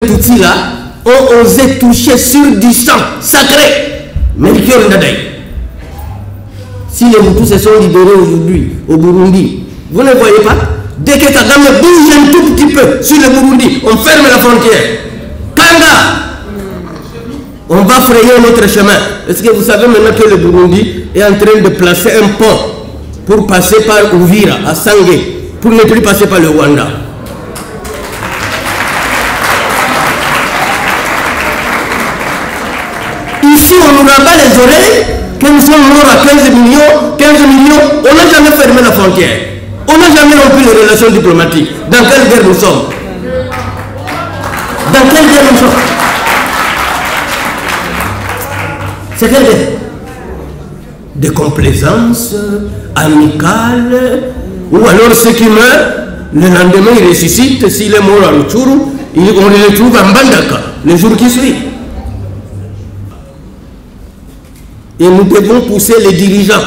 Tutsi là ont osé toucher sur du sang sacré. Melchior Ndadaye. Si les Hutus se sont libérés aujourd'hui au Burundi, vous ne voyez pas? Dès que Kagame bouge un tout petit peu sur le Burundi, on ferme la frontière. Kanga, on va frayer notre chemin. Est-ce que vous savez maintenant que le Burundi est en train de placer un pont pour passer par Uvira, à Sangé, pour ne plus passer par le Rwanda? Ici, on nous rabat les oreilles, que nous sommes morts à 15 millions, on n'a jamais fermé la frontière. On n'a jamais rompu les relations diplomatiques. Dans quelle guerre nous sommes? Dans quelle guerre nous sommes? C'est quelle guerre? De complaisance amicale, ou alors ceux qui meurent, le lendemain ils ressuscitent, s'il est mort à Rutshuru, on les retrouve en Bandaka, le jour qui suit. Et nous devons pousser les dirigeants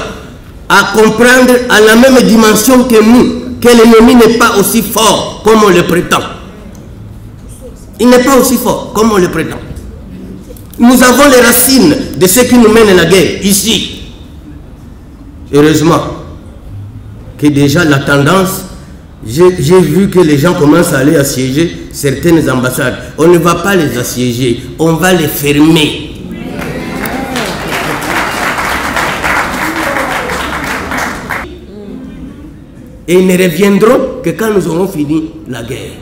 à comprendre à la même dimension que nous, que l'ennemi n'est pas aussi fort comme on le prétend. Il n'est pas aussi fort comme on le prétend. Nous avons les racines de ce qui nous mène la guerre, ici. Heureusement que déjà la tendance, j'ai vu que les gens commencent à aller assiéger certaines ambassades. On ne va pas les assiéger, on va les fermer. Et ils ne reviendront que quand nous aurons fini la guerre.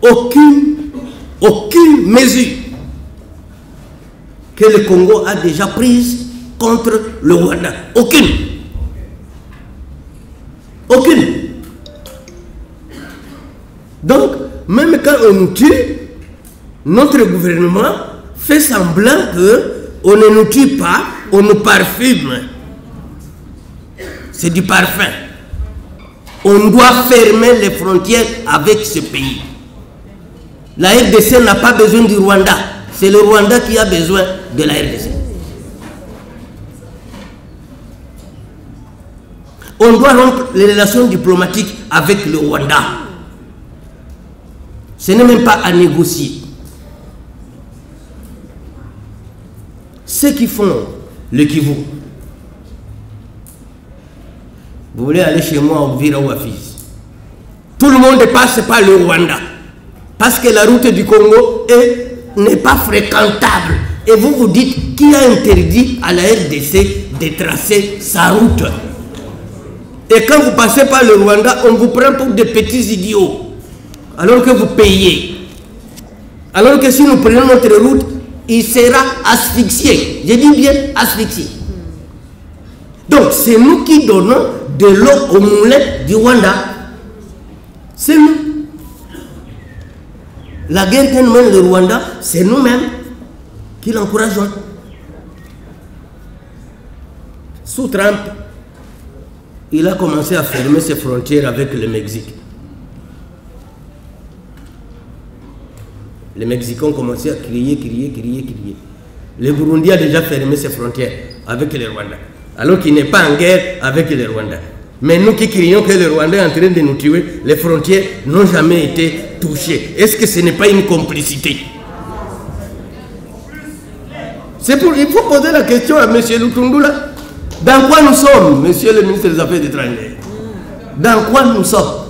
Aucune mesure que le Congo a déjà prise contre le Rwanda. Aucune. Donc, même quand on nous tue, notre gouvernement fait semblant qu'on ne nous tue pas, on nous parfume. C'est du parfum. On doit fermer les frontières avec ce pays. La RDC n'a pas besoin du Rwanda. C'est le Rwanda qui a besoin de la RDC. On doit rompre les relations diplomatiques avec le Rwanda. Ce n'est même pas à négocier. Ceux qui font le Kivu, vous voulez aller chez moi au Uvira ou à Fizi, tout le monde passe par le Rwanda. Parce que la route du Congo n'est pas fréquentable. Et vous vous dites qui a interdit à la RDC de tracer sa route. Et quand vous passez par le Rwanda, on vous prend pour des petits idiots. Alors que vous payez. Alors que si nous prenons notre route, il sera asphyxié. Je dis bien asphyxié. Donc c'est nous qui donnons de l'eau au moulin du Rwanda. C'est nous. La guerre que nous mène le Rwanda, c'est nous-mêmes qui l'encourageons. Sous Trump, il a commencé à fermer ses frontières avec le Mexique. Les Mexicains ont commencé à crier. Le Burundi a déjà fermé ses frontières avec le Rwanda. Alors qu'il n'est pas en guerre avec le Rwanda. Mais nous qui crions que le Rwanda est en train de nous tuer, les frontières n'ont jamais été touchées. Est-ce que ce n'est pas une complicité? Il faut poser la question à M. Lutundula. Dans quoi nous sommes, monsieur le ministre des Affaires étrangères? Dans quoi nous sommes?